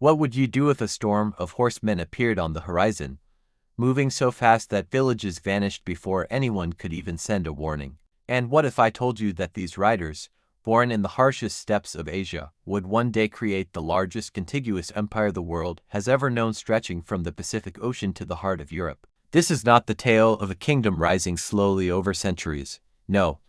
What would you do if a storm of horsemen appeared on the horizon, moving so fast that villages vanished before anyone could even send a warning? And what if I told you that these riders, born in the harshest steppes of Asia, would one day create the largest contiguous empire the world has ever known, stretching from the Pacific Ocean to the heart of Europe? This is not the tale of a kingdom rising slowly over centuries. No,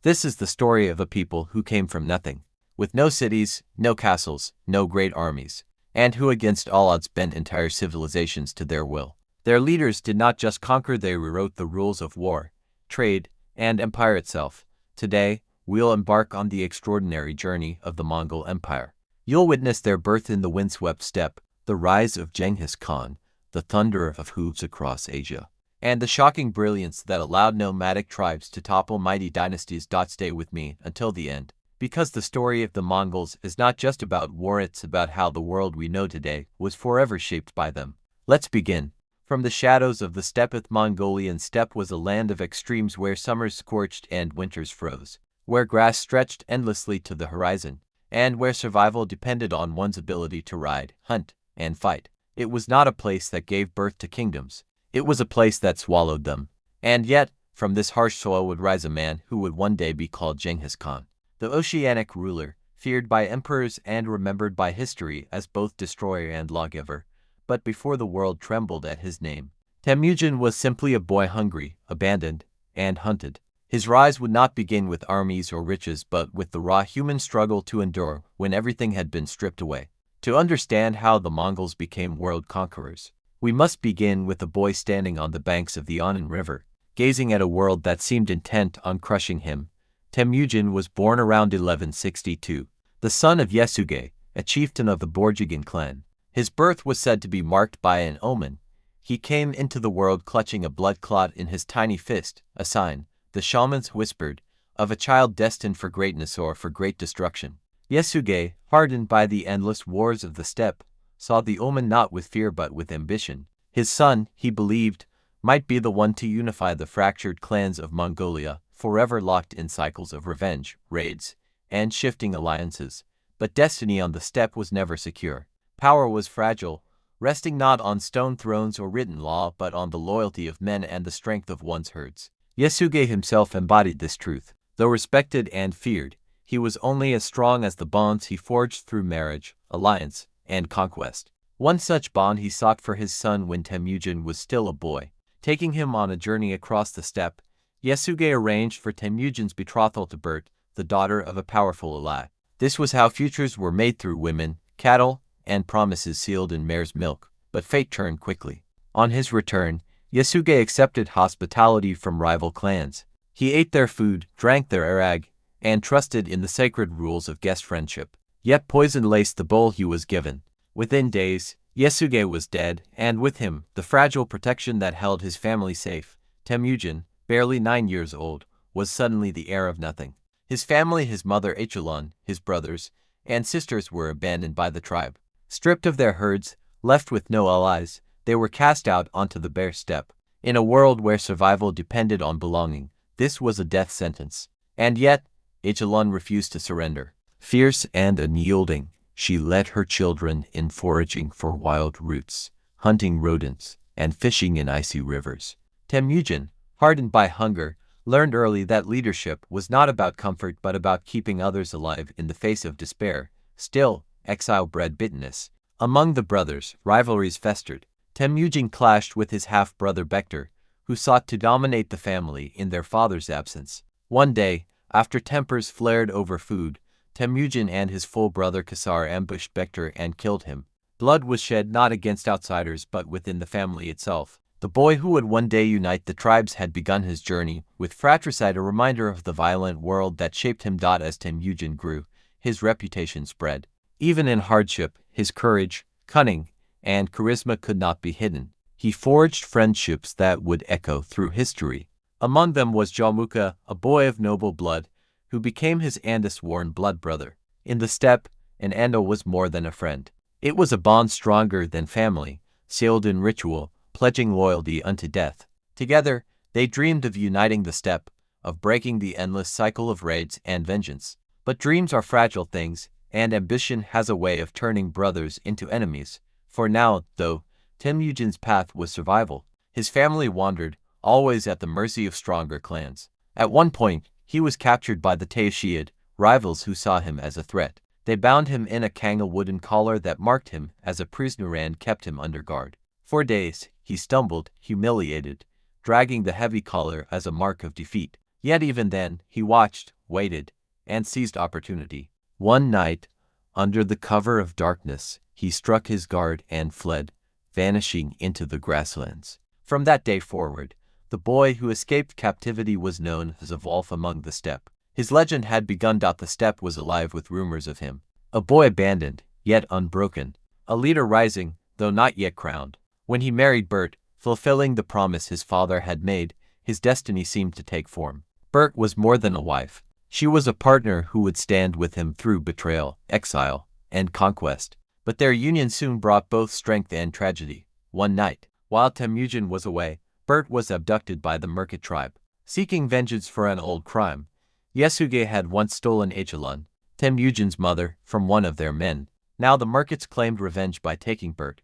this is the story of a people who came from nothing, with no cities, no castles, no great armies, and who against all odds bent entire civilizations to their will. Their leaders did not just conquer, they rewrote the rules of war, trade, and empire itself. Today, we'll embark on the extraordinary journey of the Mongol Empire. You'll witness their birth in the windswept steppe, the rise of Genghis Khan, the thunder of hooves across Asia, and the shocking brilliance that allowed nomadic tribes to topple mighty dynasties. Stay with me until the end, because the story of the Mongols is not just about war, it's about how the world we know today was forever shaped by them. Let's begin. From the shadows of the steppe, Mongolian steppe was a land of extremes where summers scorched and winters froze, where grass stretched endlessly to the horizon, and where survival depended on one's ability to ride, hunt, and fight. It was not a place that gave birth to kingdoms. It was a place that swallowed them. And yet, from this harsh soil would rise a man who would one day be called Genghis Khan, the oceanic ruler, feared by emperors and remembered by history as both destroyer and lawgiver. But before the world trembled at his name, Temüjin was simply a boy, hungry, abandoned, and hunted. His rise would not begin with armies or riches, but with the raw human struggle to endure when everything had been stripped away. To understand how the Mongols became world conquerors, we must begin with a boy standing on the banks of the Onon River, gazing at a world that seemed intent on crushing him. Temüjin was born around 1162, the son of Yesugei, a chieftain of the Borjigin clan. His birth was said to be marked by an omen. He came into the world clutching a blood clot in his tiny fist, a sign, the shamans whispered, of a child destined for greatness or for great destruction. Yesugei, hardened by the endless wars of the steppe, saw the omen not with fear but with ambition. His son, he believed, might be the one to unify the fractured clans of Mongolia, forever locked in cycles of revenge, raids, and shifting alliances. But destiny on the steppe was never secure. Power was fragile, resting not on stone thrones or written law but on the loyalty of men and the strength of one's herds. Yesugei himself embodied this truth. Though respected and feared, he was only as strong as the bonds he forged through marriage, alliance, and conquest. One such bond he sought for his son when Temüjin was still a boy. Taking him on a journey across the steppe, Yesugei arranged for Temüjin's betrothal to Bert, the daughter of a powerful ally. This was how futures were made, through women, cattle, and promises sealed in mare's milk. But fate turned quickly. On his return, Yesugei accepted hospitality from rival clans. He ate their food, drank their arag, and trusted in the sacred rules of guest friendship. Yet poison laced the bowl he was given. Within days, Yesugei was dead, and with him, the fragile protection that held his family safe. Temüjin, barely 9 years old, was suddenly the heir of nothing. His family, his mother Echelon, his brothers, and sisters were abandoned by the tribe. Stripped of their herds, left with no allies, they were cast out onto the bare steppe. In a world where survival depended on belonging, this was a death sentence. And yet, Echelon refused to surrender. Fierce and unyielding, she led her children in foraging for wild roots, hunting rodents, and fishing in icy rivers. Temüjin, hardened by hunger, learned early that leadership was not about comfort but about keeping others alive in the face of despair. Still, exile bred bitterness. Among the brothers, rivalries festered. Temüjin clashed with his half-brother Bektar, who sought to dominate the family in their father's absence. One day, after tempers flared over food, Temüjin and his full brother Kasar ambushed Bektar and killed him. Blood was shed not against outsiders but within the family itself. The boy who would one day unite the tribes had begun his journey with fratricide, a reminder of the violent world that shaped him. As Temüjin grew, his reputation spread. Even in hardship, his courage, cunning, and charisma could not be hidden. He forged friendships that would echo through history. Among them was Jamuka, a boy of noble blood, who became his Andis-sworn blood brother. In the steppe, an Ando was more than a friend. It was a bond stronger than family, sealed in ritual, pledging loyalty unto death. Together, they dreamed of uniting the steppe, of breaking the endless cycle of raids and vengeance. But dreams are fragile things, and ambition has a way of turning brothers into enemies. For now, though, Temüjin's path was survival. His family wandered, always at the mercy of stronger clans. At one point, he was captured by the Taishid, rivals who saw him as a threat. They bound him in a kanga wooden collar that marked him as a prisoner and kept him under guard. For days, he stumbled, humiliated, dragging the heavy collar as a mark of defeat. Yet even then, he watched, waited, and seized opportunity. One night, under the cover of darkness, he struck his guard and fled, vanishing into the grasslands. From that day forward, the boy who escaped captivity was known as a wolf among the steppe. His legend had begun. The steppe was alive with rumors of him. A boy abandoned, yet unbroken. A leader rising, though not yet crowned. When he married Bert, fulfilling the promise his father had made, his destiny seemed to take form. Bert was more than a wife. She was a partner who would stand with him through betrayal, exile, and conquest. But their union soon brought both strength and tragedy. One night, while Temüjin was away, Bert was abducted by the Merkit tribe. Seeking vengeance for an old crime, Yasuge had once stolen Achelon, Temüjin's mother, from one of their men. Now the Merkits claimed revenge by taking Bert.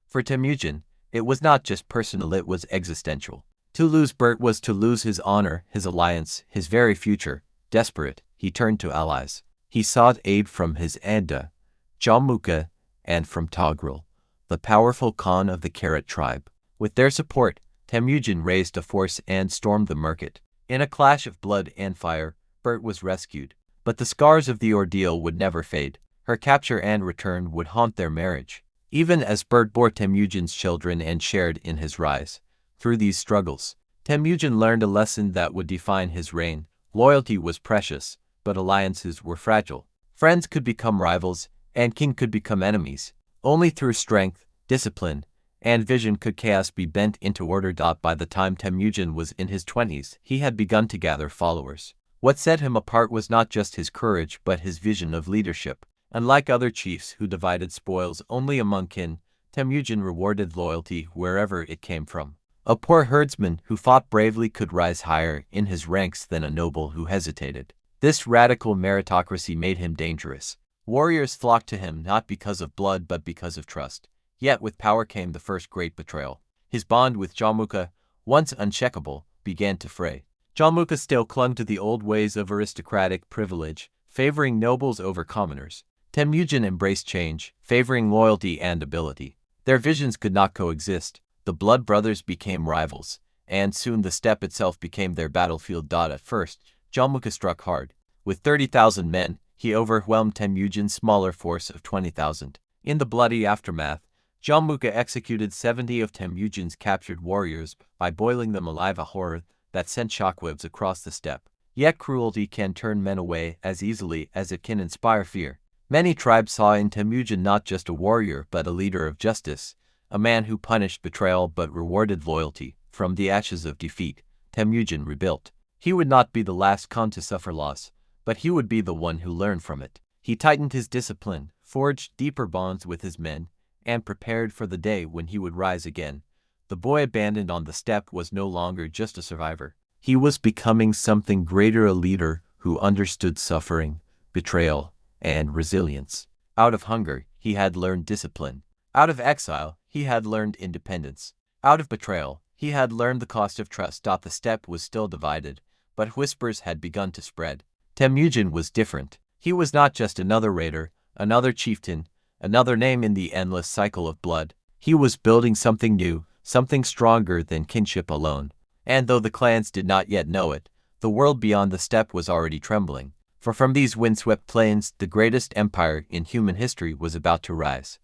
For Temüjin, it was not just personal, it was existential. To lose Bert was to lose his honor, his alliance, his very future. Desperate, he turned to allies. He sought aid from his Anda, Jamuka, and from Togrul, the powerful Khan of the Karat tribe. With their support, Temüjin raised a force and stormed the Merkit. In a clash of blood and fire, Bert was rescued. But the scars of the ordeal would never fade. Her capture and return would haunt their marriage. Even as Bert bore Temüjin's children and shared in his rise. Through these struggles, Temüjin learned a lesson that would define his reign. Loyalty was precious, but alliances were fragile. Friends could become rivals, and kin could become enemies. Only through strength, discipline, and vision could chaos be bent into order. By the time Temüjin was in his 20s, he had begun to gather followers. What set him apart was not just his courage but his vision of leadership. Unlike other chiefs who divided spoils only among kin, Temüjin rewarded loyalty wherever it came from. A poor herdsman who fought bravely could rise higher in his ranks than a noble who hesitated. This radical meritocracy made him dangerous. Warriors flocked to him not because of blood but because of trust. Yet with power came the first great betrayal. His bond with Jamuka, once unshakable, began to fray. Jamuka still clung to the old ways of aristocratic privilege, favoring nobles over commoners. Temüjin embraced change, favoring loyalty and ability. Their visions could not coexist. The blood brothers became rivals, and soon the steppe itself became their battlefield. At first, Jamuka struck hard. With 30,000 men, he overwhelmed Temüjin's smaller force of 20,000. In the bloody aftermath, Jamuka executed 70 of Temüjin's captured warriors by boiling them alive, a horror that sent shockwaves across the steppe. Yet cruelty can turn men away as easily as it can inspire fear. Many tribes saw in Temüjin not just a warrior but a leader of justice, a man who punished betrayal but rewarded loyalty. From the ashes of defeat, Temüjin rebuilt. He would not be the last Khan to suffer loss, but he would be the one who learned from it. He tightened his discipline, forged deeper bonds with his men, and prepared for the day when he would rise again. The boy abandoned on the steppe was no longer just a survivor. He was becoming something greater, a leader who understood suffering, betrayal, and resilience. Out of hunger, he had learned discipline. Out of exile, he had learned independence. Out of betrayal, he had learned the cost of trust. The steppe was still divided, but whispers had begun to spread. Temüjin was different. He was not just another raider, another chieftain, another name in the endless cycle of blood. He was building something new, something stronger than kinship alone. And though the clans did not yet know it, the world beyond the steppe was already trembling. For from these windswept plains, the greatest empire in human history was about to rise.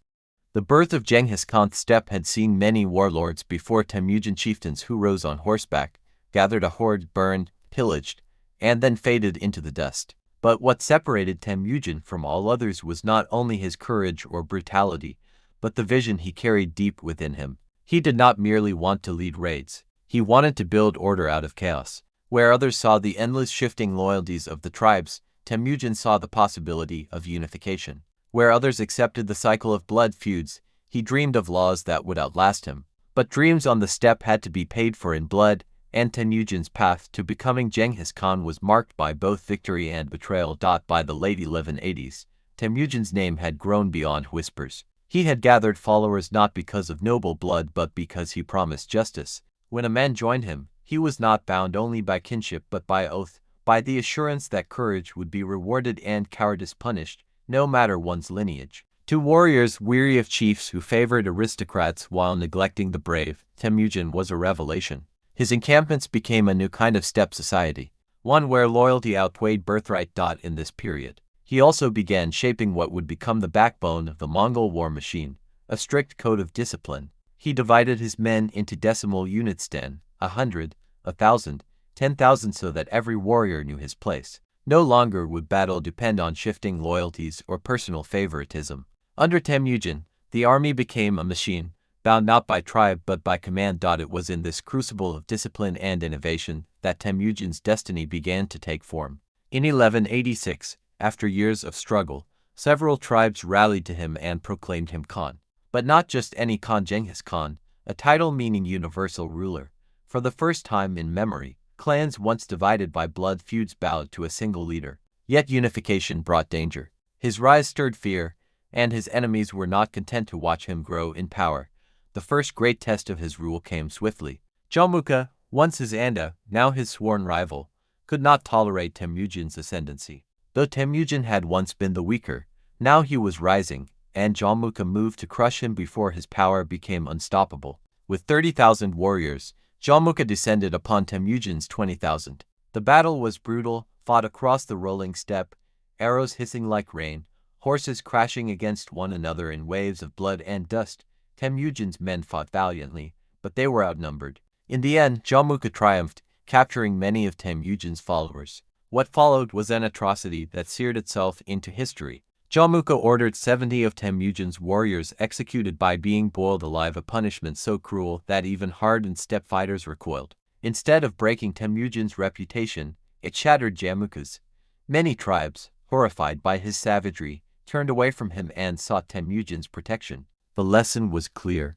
The birth of Genghis Khan's steppe had seen many warlords before. Temüjin chieftains who rose on horseback, gathered a horde, burned, pillaged, and then faded into the dust. But what separated Temüjin from all others was not only his courage or brutality, but the vision he carried deep within him. He did not merely want to lead raids. He wanted to build order out of chaos. Where others saw the endless shifting loyalties of the tribes, Temüjin saw the possibility of unification. Where others accepted the cycle of blood feuds, he dreamed of laws that would outlast him. But dreams on the steppe had to be paid for in blood, and Temüjin's path to becoming Genghis Khan was marked by both victory and betrayal. By the late 1180s, Temüjin's name had grown beyond whispers. He had gathered followers not because of noble blood but because he promised justice. When a man joined him, he was not bound only by kinship but by oath, by the assurance that courage would be rewarded and cowardice punished, no matter one's lineage. To warriors weary of chiefs who favored aristocrats while neglecting the brave, Temüjin was a revelation. His encampments became a new kind of steppe society, one where loyalty outweighed birthright. In this period, he also began shaping what would become the backbone of the Mongol war machine, a strict code of discipline. He divided his men into decimal units 10, 100, 1,000, 10,000 so that every warrior knew his place. No longer would battle depend on shifting loyalties or personal favoritism. Under Temüjin, the army became a machine, bound not by tribe but by command. It was in this crucible of discipline and innovation that Temüjin's destiny began to take form. In 1186, after years of struggle, several tribes rallied to him and proclaimed him Khan. But not just any Khan, Genghis Khan, a title meaning universal ruler. For the first time in memory, clans once divided by blood feuds bowed to a single leader. Yet unification brought danger. His rise stirred fear, and his enemies were not content to watch him grow in power. The first great test of his rule came swiftly. Jommuka, once his Anda, now his sworn rival, could not tolerate Temüjin's ascendancy. Though Temüjin had once been the weaker, now he was rising, and Jommuka moved to crush him before his power became unstoppable. With 30,000 warriors, Jommuka descended upon Temüjin's 20,000. The battle was brutal, fought across the rolling steppe, arrows hissing like rain, horses crashing against one another in waves of blood and dust. Temüjin's men fought valiantly, but they were outnumbered. In the end, Jommuka triumphed, capturing many of Temüjin's followers. What followed was an atrocity that seared itself into history. Jommuka ordered 70 of Temüjin's warriors executed by being boiled alive, a punishment so cruel that even hardened steppe fighters recoiled. Instead of breaking Temüjin's reputation, it shattered Jommuka's. Many tribes, horrified by his savagery, turned away from him and sought Temüjin's protection. The lesson was clear.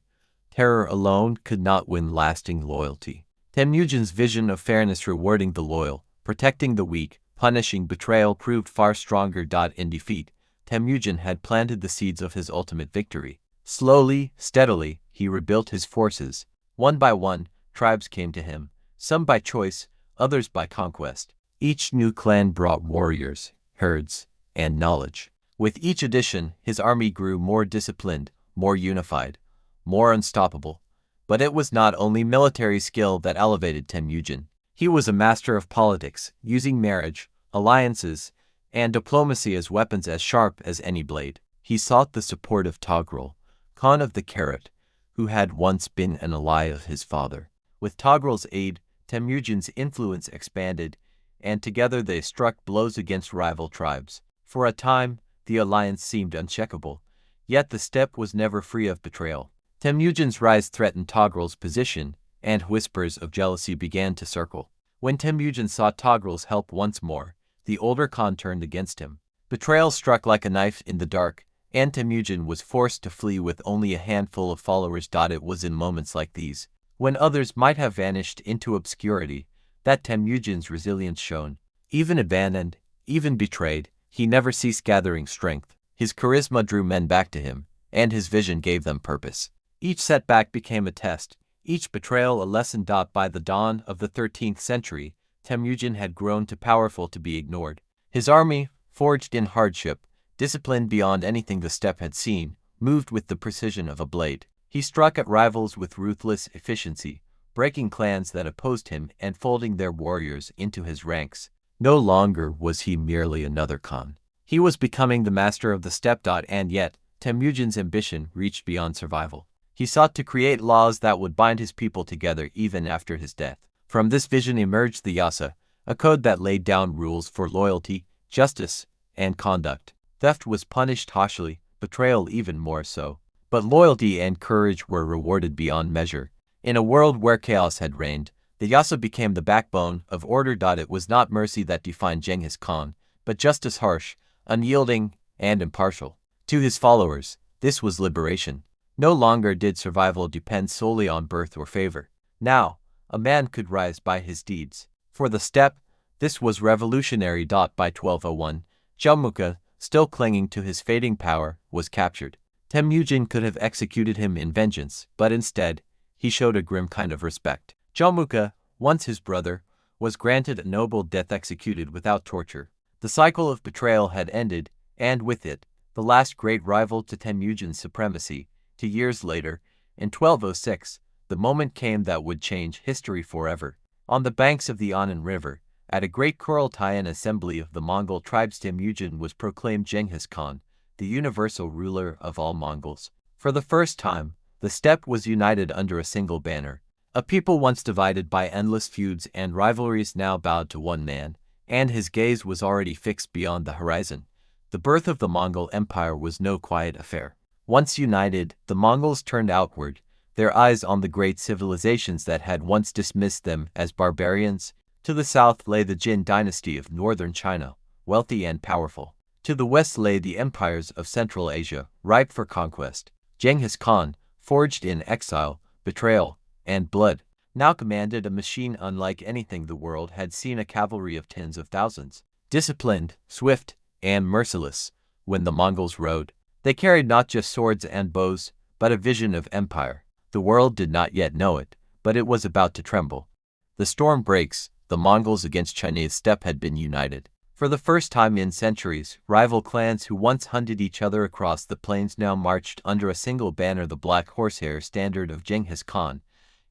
Terror alone could not win lasting loyalty. Temüjin's vision of fairness, rewarding the loyal, protecting the weak, punishing betrayal, proved far stronger. In defeat, Temüjin had planted the seeds of his ultimate victory. Slowly, steadily, he rebuilt his forces. One by one, tribes came to him, some by choice, others by conquest. Each new clan brought warriors, herds, and knowledge. With each addition, his army grew more disciplined, more unified, more unstoppable. But it was not only military skill that elevated Temüjin. He was a master of politics, using marriage, alliances, and diplomacy as weapons as sharp as any blade. He sought the support of Togrul, Khan of the Carrot, who had once been an ally of his father. With Togrul's aid, Temüjin's influence expanded, and together they struck blows against rival tribes. For a time, the alliance seemed uncheckable, yet the steppe was never free of betrayal. Temüjin's rise threatened Togrul's position, and whispers of jealousy began to circle. When Temüjin sought Togrul's help once more, the older Khan turned against him. Betrayal struck like a knife in the dark, and Temüjin was forced to flee with only a handful of followers. It was in moments like these, when others might have vanished into obscurity, that Temüjin's resilience shone. Even abandoned, even betrayed, he never ceased gathering strength. His charisma drew men back to him, and his vision gave them purpose. Each setback became a test, each betrayal a lesson. By the dawn of the 13th century, Temüjin had grown too powerful to be ignored. His army, forged in hardship, disciplined beyond anything the steppe had seen, moved with the precision of a blade. He struck at rivals with ruthless efficiency, breaking clans that opposed him and folding their warriors into his ranks. No longer was he merely another Khan. He was becoming the master of the steppe. And yet, Temüjin's ambition reached beyond survival. He sought to create laws that would bind his people together even after his death. From this vision emerged the Yasa, a code that laid down rules for loyalty, justice, and conduct. Theft was punished harshly, betrayal even more so. But loyalty and courage were rewarded beyond measure. In a world where chaos had reigned, the Yasa became the backbone of order. It was not mercy that defined Genghis Khan, but justice, harsh, unyielding, and impartial. To his followers, this was liberation. No longer did survival depend solely on birth or favor. Now, a man could rise by his deeds. For the steppe, this was revolutionary. By 1201, Jommuka, still clinging to his fading power, was captured. Temüjin could have executed him in vengeance, but instead, he showed a grim kind of respect. Jomuka, once his brother, was granted a noble death executed without torture. The cycle of betrayal had ended, and with it, the last great rival to Temüjin's supremacy. 2 years later, in 1206, the moment came that would change history forever. On the banks of the Anan River, at a great Kurultayan assembly of the Mongol tribes, Temüjin was proclaimed Genghis Khan, the universal ruler of all Mongols. For the first time, the steppe was united under a single banner. A people once divided by endless feuds and rivalries now bowed to one man, and his gaze was already fixed beyond the horizon. The birth of the Mongol Empire was no quiet affair. Once united, the Mongols turned outward, their eyes on the great civilizations that had once dismissed them as barbarians. To the south lay the Jin dynasty of northern China, wealthy and powerful. To the west lay the empires of Central Asia, ripe for conquest. Genghis Khan, forged in exile, betrayal, and blood, now commanded a machine unlike anything the world had seen, a cavalry of tens of thousands. Disciplined, swift, and merciless, when the Mongols rode, they carried not just swords and bows, but a vision of empire. The world did not yet know it, but it was about to tremble. The storm breaks. The Mongols against Chinese steppe had been united. For the first time in centuries, rival clans who once hunted each other across the plains now marched under a single banner, the black horsehair standard of Genghis Khan.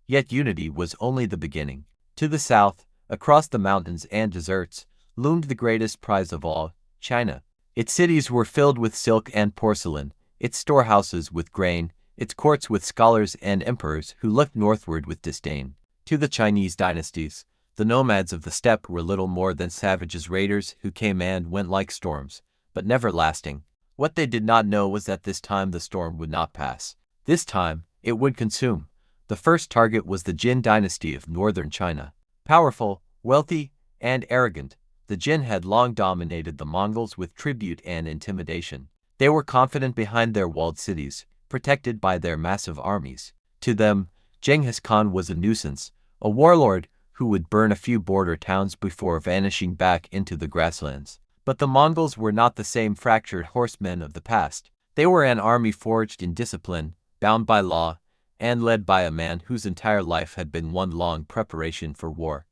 Yet unity was only the beginning. To the south, across the mountains and deserts, loomed the greatest prize of all, China. Its cities were filled with silk and porcelain, its storehouses with grain, its courts with scholars and emperors who looked northward with disdain. To the Chinese dynasties, the nomads of the steppe were little more than savages, raiders who came and went like storms, but never lasting. What they did not know was that this time the storm would not pass. This time, it would consume. The first target was the Jin dynasty of northern China. Powerful, wealthy, and arrogant, the Jin had long dominated the Mongols with tribute and intimidation. They were confident behind their walled cities, protected by their massive armies. To them, Genghis Khan was a nuisance, a warlord who would burn a few border towns before vanishing back into the grasslands. But the Mongols were not the same fractured horsemen of the past. They were an army forged in discipline, bound by law, and led by a man whose entire life had been one long preparation for war.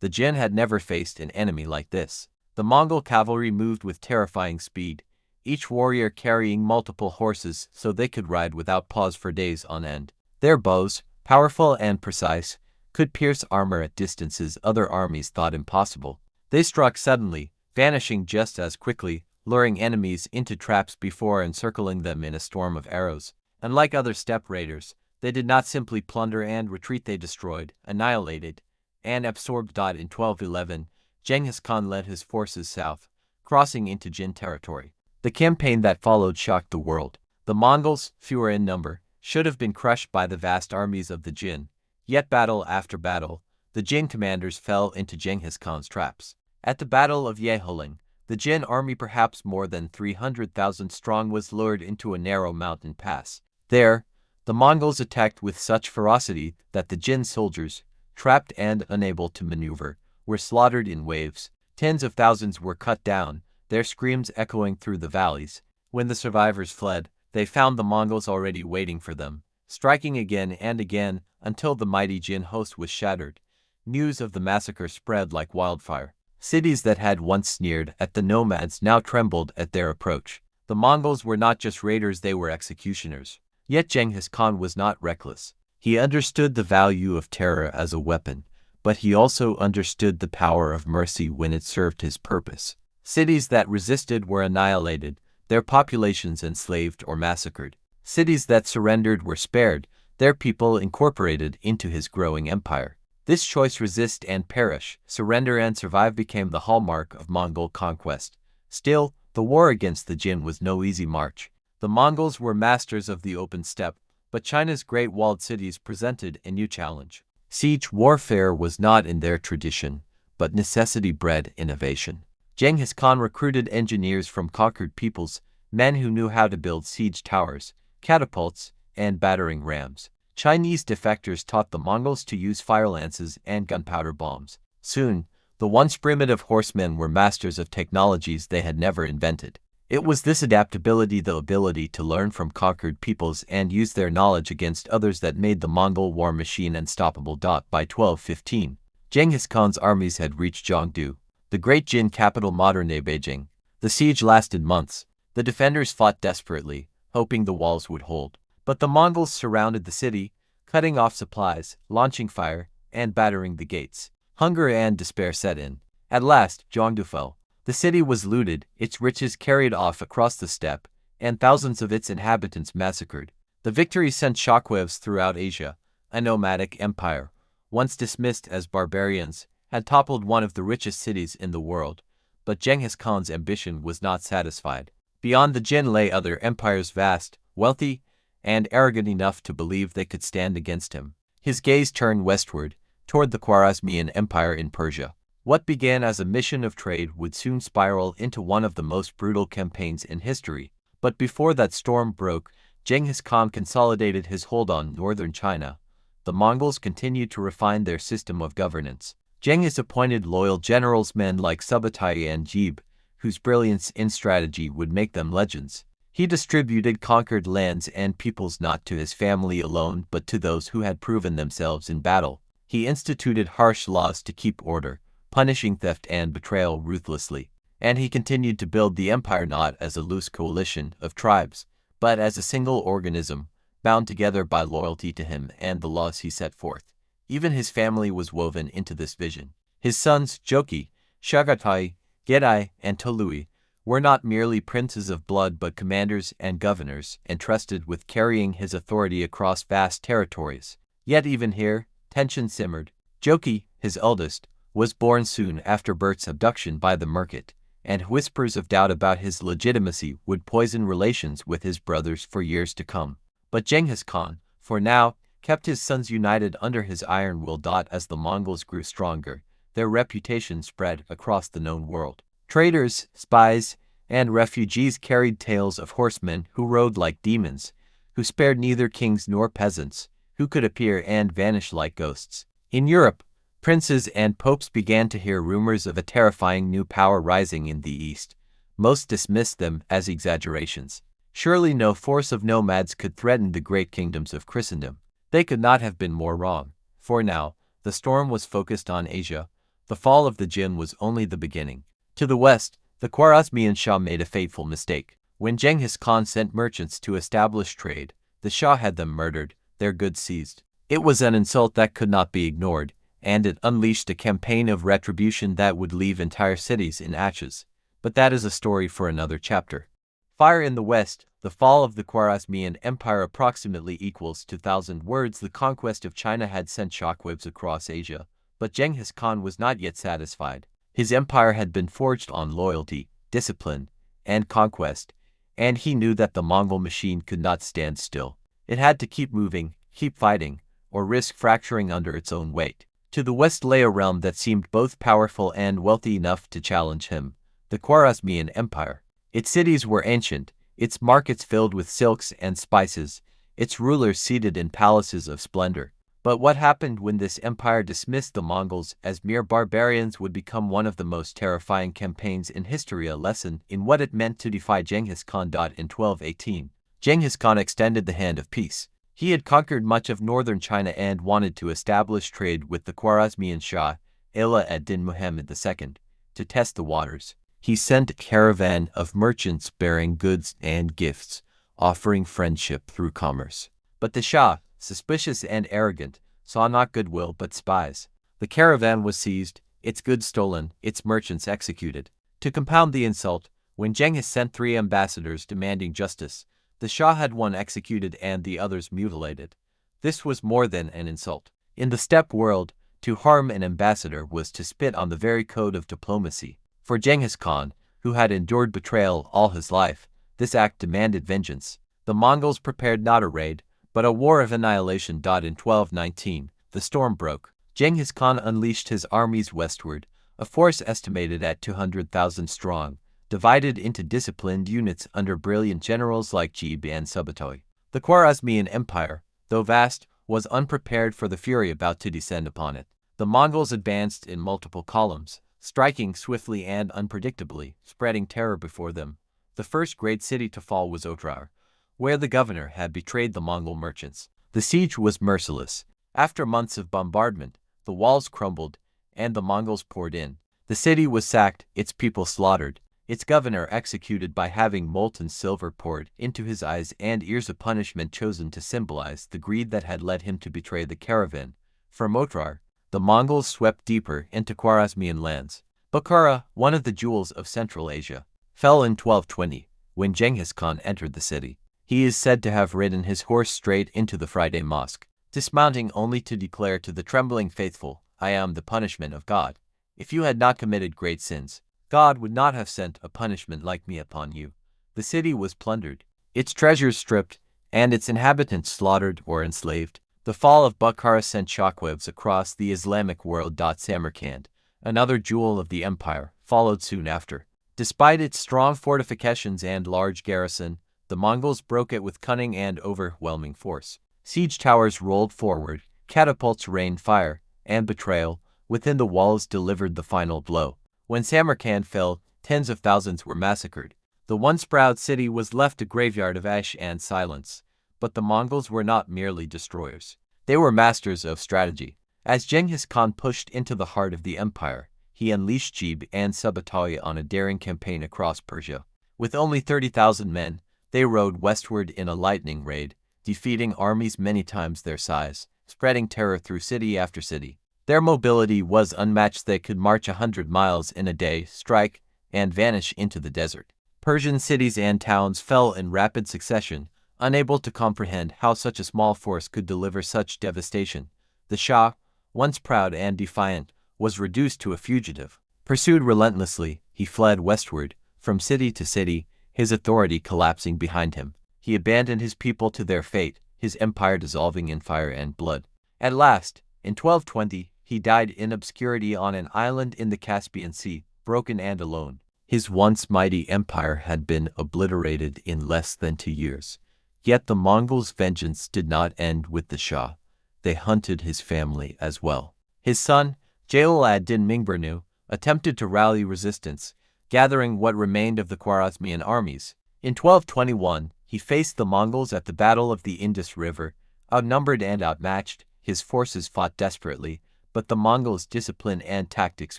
The Jin had never faced an enemy like this. The Mongol cavalry moved with terrifying speed, each warrior carrying multiple horses so they could ride without pause for days on end. Their bows, powerful and precise, could pierce armor at distances other armies thought impossible. They struck suddenly, vanishing just as quickly, luring enemies into traps before encircling them in a storm of arrows. Unlike other steppe raiders, they did not simply plunder and retreat, they destroyed, annihilated, and absorbed. In 1211, Genghis Khan led his forces south, crossing into Jin territory. The campaign that followed shocked the world. The Mongols, fewer in number, should have been crushed by the vast armies of the Jin. Yet battle after battle, the Jin commanders fell into Genghis Khan's traps. At the Battle of Yeholing, the Jin army, perhaps more than 300,000 strong, was lured into a narrow mountain pass. There, the Mongols attacked with such ferocity that the Jin soldiers, trapped and unable to maneuver, were slaughtered in waves. Tens of thousands were cut down, their screams echoing through the valleys. When the survivors fled, they found the Mongols already waiting for them, striking again and again until the mighty Jin host was shattered. News of the massacre spread like wildfire. Cities that had once sneered at the nomads now trembled at their approach. The Mongols were not just raiders, they were executioners. Yet Genghis Khan was not reckless. He understood the value of terror as a weapon, but he also understood the power of mercy when it served his purpose. Cities that resisted were annihilated, their populations enslaved or massacred. Cities that surrendered were spared, their people incorporated into his growing empire. This choice, resist and perish, surrender and survive, became the hallmark of Mongol conquest. Still, the war against the Jin was no easy march. The Mongols were masters of the open steppe, but China's great walled cities presented a new challenge. Siege warfare was not in their tradition, but necessity bred innovation. Genghis Khan recruited engineers from conquered peoples, men who knew how to build siege towers, catapults, and battering rams. Chinese defectors taught the Mongols to use fire lances and gunpowder bombs. Soon, the once primitive horsemen were masters of technologies they had never invented. It was this adaptability, the ability to learn from conquered peoples and use their knowledge against others, that made the Mongol war machine unstoppable. By 1215, Genghis Khan's armies had reached Jiangdu, the great Jin capital, modern-day Beijing. The siege lasted months. The defenders fought desperately, hoping the walls would hold. But the Mongols surrounded the city, cutting off supplies, launching fire, and battering the gates. Hunger and despair set in. At last, Jiangdu fell. The city was looted, its riches carried off across the steppe, and thousands of its inhabitants massacred. The victory sent shockwaves throughout Asia. A nomadic empire, once dismissed as barbarians, had toppled one of the richest cities in the world. But Genghis Khan's ambition was not satisfied. Beyond the Jin lay other empires, vast, wealthy, and arrogant enough to believe they could stand against him. His gaze turned westward, toward the Khwarezmian Empire in Persia. What began as a mission of trade would soon spiral into one of the most brutal campaigns in history. But before that storm broke, Genghis Khan consolidated his hold on northern China. The Mongols continued to refine their system of governance. Genghis appointed loyal generals, men like Subutai and Jib, whose brilliance in strategy would make them legends. He distributed conquered lands and peoples not to his family alone, but to those who had proven themselves in battle. He instituted harsh laws to keep order, punishing theft and betrayal ruthlessly. And he continued to build the empire not as a loose coalition of tribes, but as a single organism, bound together by loyalty to him and the laws he set forth. Even his family was woven into this vision. His sons, Joki, Chagatai, Gedai, and Tolui, were not merely princes of blood but commanders and governors, entrusted with carrying his authority across vast territories. Yet even here, tension simmered. Joki, his eldest, was born soon after Bert's abduction by the Merkit, and whispers of doubt about his legitimacy would poison relations with his brothers for years to come. But Genghis Khan, for now, kept his sons united under his iron will. As the Mongols grew stronger, their reputation spread across the known world. Traders, spies, and refugees carried tales of horsemen who rode like demons, who spared neither kings nor peasants, who could appear and vanish like ghosts. In Europe, princes and popes began to hear rumors of a terrifying new power rising in the east. Most dismissed them as exaggerations. Surely no force of nomads could threaten the great kingdoms of Christendom. They could not have been more wrong. For now, the storm was focused on Asia. The fall of the Jin was only the beginning. To the west, the Khwarezmian Shah made a fateful mistake. When Genghis Khan sent merchants to establish trade, the Shah had them murdered, their goods seized. It was an insult that could not be ignored, and it unleashed a campaign of retribution that would leave entire cities in ashes. But that is a story for another chapter. Fire in the West, the fall of the Khwarezmian Empire approximately equals 2,000 words. The conquest of China had sent shockwaves across Asia, but Genghis Khan was not yet satisfied. His empire had been forged on loyalty, discipline, and conquest, and he knew that the Mongol machine could not stand still. It had to keep moving, keep fighting, or risk fracturing under its own weight. To the west lay a realm that seemed both powerful and wealthy enough to challenge him, the Khwarezmian Empire. Its cities were ancient, its markets filled with silks and spices, its rulers seated in palaces of splendor. But what happened when this empire dismissed the Mongols as mere barbarians would become one of the most terrifying campaigns in history, a lesson in what it meant to defy Genghis Khan. In 1218, Genghis Khan extended the hand of peace. He had conquered much of northern China and wanted to establish trade with the Khwarezmian Shah, Ala ad-Din Muhammad II, to test the waters. He sent a caravan of merchants bearing goods and gifts, offering friendship through commerce. But the Shah, suspicious and arrogant, saw not goodwill but spies. The caravan was seized, its goods stolen, its merchants executed. To compound the insult, when Genghis sent 3 ambassadors demanding justice, the Shah had one executed and the others mutilated. This was more than an insult. In the steppe world, to harm an ambassador was to spit on the very code of diplomacy. For Genghis Khan, who had endured betrayal all his life, this act demanded vengeance. The Mongols prepared not a raid, but a war of annihilation. In 1219, the storm broke. Genghis Khan unleashed his armies westward, a force estimated at 200,000 strong, divided into disciplined units under brilliant generals like Jib and Subutai. The Khwarezmian Empire, though vast, was unprepared for the fury about to descend upon it. The Mongols advanced in multiple columns, striking swiftly and unpredictably, spreading terror before them. The first great city to fall was Otrar, where the governor had betrayed the Mongol merchants. The siege was merciless. After months of bombardment, the walls crumbled, and the Mongols poured in. The city was sacked, its people slaughtered, its governor executed by having molten silver poured into his eyes and ears, a punishment chosen to symbolize the greed that had led him to betray the caravan. From Otrar, the Mongols swept deeper into Khwarezmian lands. Bukhara, one of the jewels of Central Asia, fell in 1220, when Genghis Khan entered the city. He is said to have ridden his horse straight into the Friday mosque, dismounting only to declare to the trembling faithful, "I am the punishment of God. If you had not committed great sins, God would not have sent a punishment like me upon you." The city was plundered, its treasures stripped, and its inhabitants slaughtered or enslaved. The fall of Bukhara sent shockwaves across the Islamic world. Samarkand, another jewel of the empire, followed soon after. Despite its strong fortifications and large garrison, the Mongols broke it with cunning and overwhelming force. Siege towers rolled forward, catapults rained fire, and betrayal within the walls delivered the final blow. When Samarkand fell, tens of thousands were massacred. The once proud city was left a graveyard of ash and silence. But the Mongols were not merely destroyers. They were masters of strategy. As Genghis Khan pushed into the heart of the empire, he unleashed Jib and Subutai on a daring campaign across Persia. With only 30,000 men, they rode westward in a lightning raid, defeating armies many times their size, spreading terror through city after city. Their mobility was unmatched. They could march 100 miles in a day, strike, and vanish into the desert. Persian cities and towns fell in rapid succession, unable to comprehend how such a small force could deliver such devastation. The Shah, once proud and defiant, was reduced to a fugitive. Pursued relentlessly, he fled westward, from city to city, his authority collapsing behind him. He abandoned his people to their fate, his empire dissolving in fire and blood. At last, in 1220, he died in obscurity on an island in the Caspian Sea, broken and alone. His once mighty empire had been obliterated in less than 2 years. Yet the Mongols' vengeance did not end with the Shah. They hunted his family as well. His son, Jalal ad-Din Mingburnu, attempted to rally resistance, gathering what remained of the Khwarezmian armies. In 1221, he faced the Mongols at the Battle of the Indus River. Outnumbered and outmatched, his forces fought desperately, but the Mongols' discipline and tactics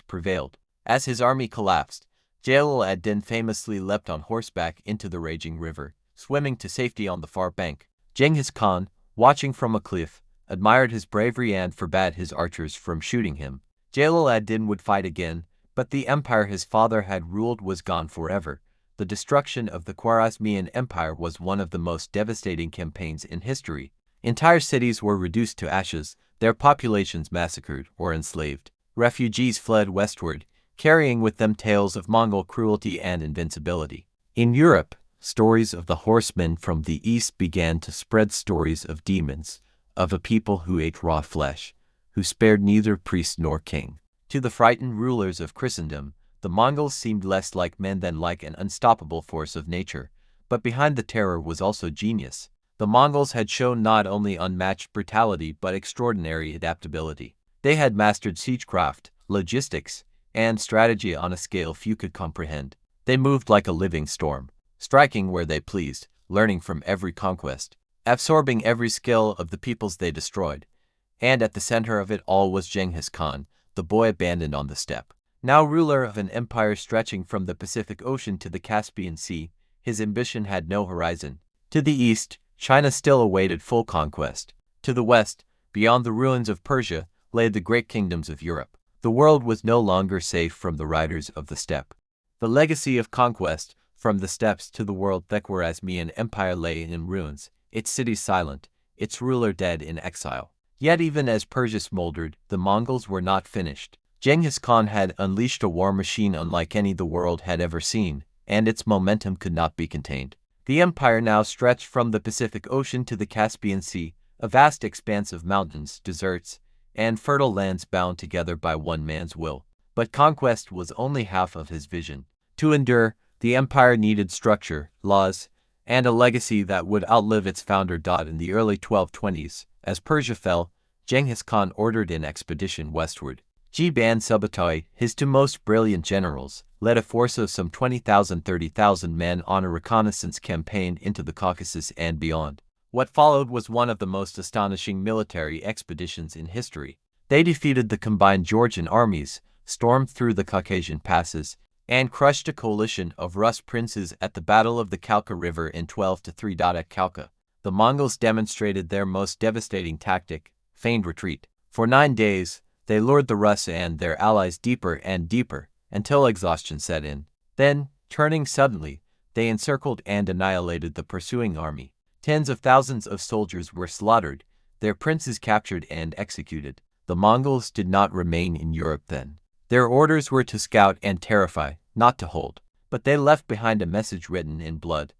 prevailed. As his army collapsed, Jalal ad-Din famously leapt on horseback into the raging river, swimming to safety on the far bank. Genghis Khan, watching from a cliff, admired his bravery and forbade his archers from shooting him. Jalal ad-Din would fight again, but the empire his father had ruled was gone forever. The destruction of the Khwarezmian Empire was one of the most devastating campaigns in history. Entire cities were reduced to ashes, their populations massacred or enslaved. Refugees fled westward, carrying with them tales of Mongol cruelty and invincibility. In Europe, stories of the horsemen from the east began to spread, stories of demons, of a people who ate raw flesh, who spared neither priest nor king. To the frightened rulers of Christendom, the Mongols seemed less like men than like an unstoppable force of nature. But behind the terror was also genius. The Mongols had shown not only unmatched brutality but extraordinary adaptability. They had mastered siegecraft, logistics, and strategy on a scale few could comprehend. They moved like a living storm, striking where they pleased, learning from every conquest, absorbing every skill of the peoples they destroyed. And at the center of it all was Genghis Khan, the boy abandoned on the steppe. Now ruler of an empire stretching from the Pacific Ocean to the Caspian Sea, his ambition had no horizon. To the east, China still awaited full conquest. To the west, beyond the ruins of Persia, lay the great kingdoms of Europe. The world was no longer safe from the riders of the steppe. The legacy of conquest, from the steppes to the world, the Khwarezmian Empire lay in ruins, its cities silent, its ruler dead in exile. Yet even as Persia smoldered, the Mongols were not finished. Genghis Khan had unleashed a war machine unlike any the world had ever seen, and its momentum could not be contained. The empire now stretched from the Pacific Ocean to the Caspian Sea, a vast expanse of mountains, deserts, and fertile lands bound together by one man's will. But conquest was only half of his vision. To endure, the empire needed structure, laws, and a legacy that would outlive its founder. In the early 1220s, as Persia fell, Genghis Khan ordered an expedition westward. Jib and Subutai, his two most brilliant generals, led a force of some 20,000–30,000 men on a reconnaissance campaign into the Caucasus and beyond. What followed was one of the most astonishing military expeditions in history. They defeated the combined Georgian armies, stormed through the Caucasian passes, and crushed a coalition of Rus princes at the Battle of the Khalkha River in 12–3. At Khalkha, the Mongols demonstrated their most devastating tactic, feigned retreat. For 9 days, they lured the Rus and their allies deeper and deeper, until exhaustion set in. Then, turning suddenly, they encircled and annihilated the pursuing army. Tens of thousands of soldiers were slaughtered, their princes captured and executed. The Mongols did not remain in Europe then. Their orders were to scout and terrify, not to hold. But they left behind a message written in blood.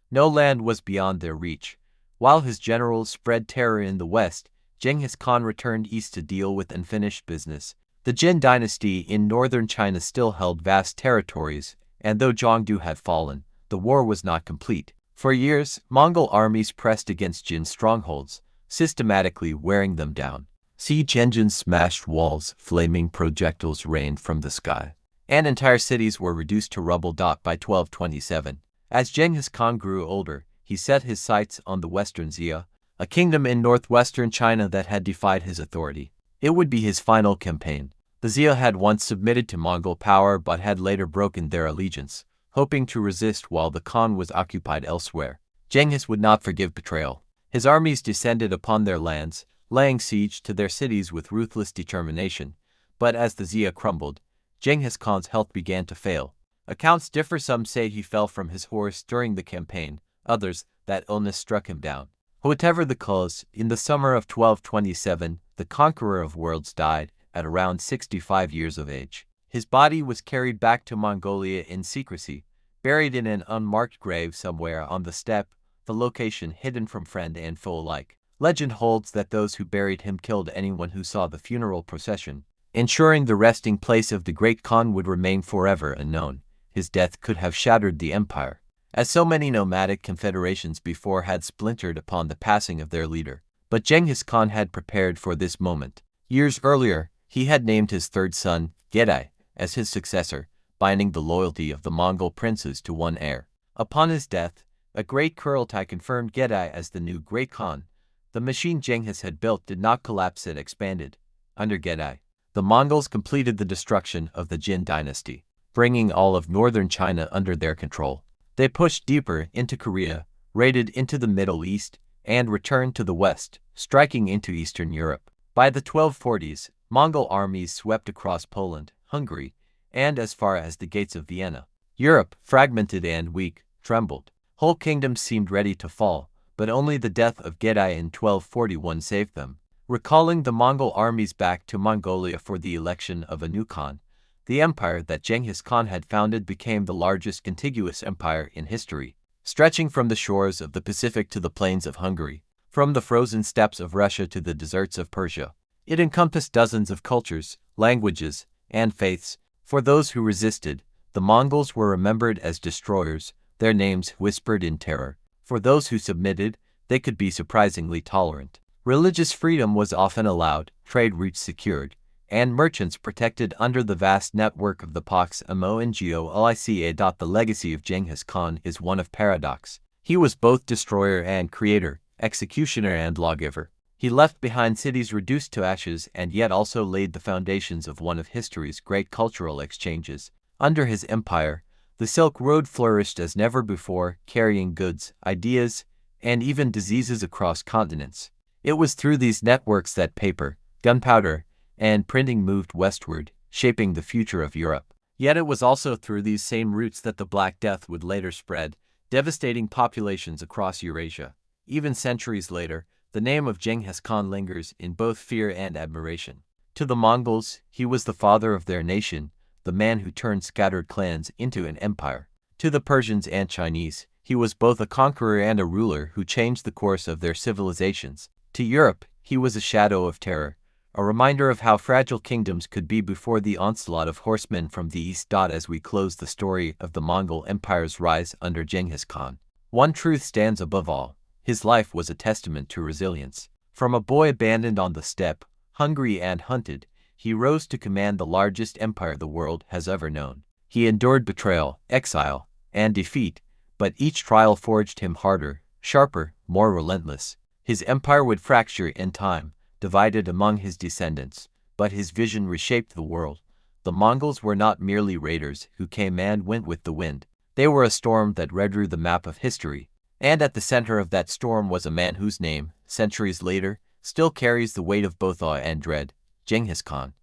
No land was beyond their reach. While his generals spread terror in the west, Genghis Khan returned east to deal with unfinished business. The Jin dynasty in northern China still held vast territories, and though Zhongdu had fallen, the war was not complete. For years, Mongol armies pressed against Jin strongholds, systematically wearing them down. Siege engines smashed walls, flaming projectiles rained from the sky, and entire cities were reduced to rubble. By 1227, as Genghis Khan grew older, he set his sights on the Western Xia, a kingdom in northwestern China that had defied his authority. It would be his final campaign. The Xia had once submitted to Mongol power but had later broken their allegiance, hoping to resist while the Khan was occupied elsewhere. Genghis would not forgive betrayal. His armies descended upon their lands, laying siege to their cities with ruthless determination. But as the Xia crumbled, Genghis Khan's health began to fail. Accounts differ. Some say he fell from his horse during the campaign, others that illness struck him down. Whatever the cause, in the summer of 1227, the conqueror of worlds died at around 65 years of age. His body was carried back to Mongolia in secrecy, buried in an unmarked grave somewhere on the steppe, the location hidden from friend and foe alike. Legend holds that those who buried him killed anyone who saw the funeral procession, ensuring the resting place of the great Khan would remain forever unknown. His death could have shattered the empire, as so many nomadic confederations before had splintered upon the passing of their leader. But Genghis Khan had prepared for this moment. Years earlier, he had named his third son, Gedai, as his successor, binding the loyalty of the Mongol princes to one heir. Upon his death, a great Kurultai confirmed Gedai as the new great Khan. The machine Genghis had built did not collapse, it expanded. Under Gedai, the Mongols completed the destruction of the Jin dynasty, bringing all of northern China under their control. They pushed deeper into Korea, raided into the Middle East, and returned to the west, striking into Eastern Europe. By the 1240s, Mongol armies swept across Poland, Hungary, and as far as the gates of Vienna. Europe, fragmented and weak, trembled. Whole kingdoms seemed ready to fall, but only the death of Gedai in 1241 saved them. Recalling the Mongol armies back to Mongolia for the election of a new Khan, the empire that Genghis Khan had founded became the largest contiguous empire in history, stretching from the shores of the Pacific to the plains of Hungary, from the frozen steppes of Russia to the deserts of Persia. It encompassed dozens of cultures, languages, and faiths. For those who resisted, the Mongols were remembered as destroyers, their names whispered in terror. For those who submitted, they could be surprisingly tolerant. Religious freedom was often allowed, trade routes secured, and merchants protected under the vast network of the Pax Mongolia. The legacy of Genghis Khan is one of paradox. He was both destroyer and creator, executioner and lawgiver. He left behind cities reduced to ashes and yet also laid the foundations of one of history's great cultural exchanges. Under his empire, the Silk Road flourished as never before, carrying goods, ideas, and even diseases across continents. It was through these networks that paper, gunpowder, and printing moved westward, shaping the future of Europe. Yet it was also through these same routes that the Black Death would later spread, devastating populations across Eurasia. Even centuries later, the name of Genghis Khan lingers in both fear and admiration. To the Mongols, he was the father of their nation, the man who turned scattered clans into an empire. To the Persians and Chinese, he was both a conqueror and a ruler who changed the course of their civilizations. To Europe, he was a shadow of terror, a reminder of how fragile kingdoms could be before the onslaught of horsemen from the east. As we close the story of the Mongol Empire's rise under Genghis Khan, one truth stands above all. His life was a testament to resilience. From a boy abandoned on the steppe, hungry and hunted, he rose to command the largest empire the world has ever known. He endured betrayal, exile, and defeat, but each trial forged him harder, sharper, more relentless. His empire would fracture in time, divided among his descendants, but his vision reshaped the world. The Mongols were not merely raiders who came and went with the wind. They were a storm that redrew the map of history. And at the center of that storm was a man whose name, centuries later, still carries the weight of both awe and dread: Genghis Khan.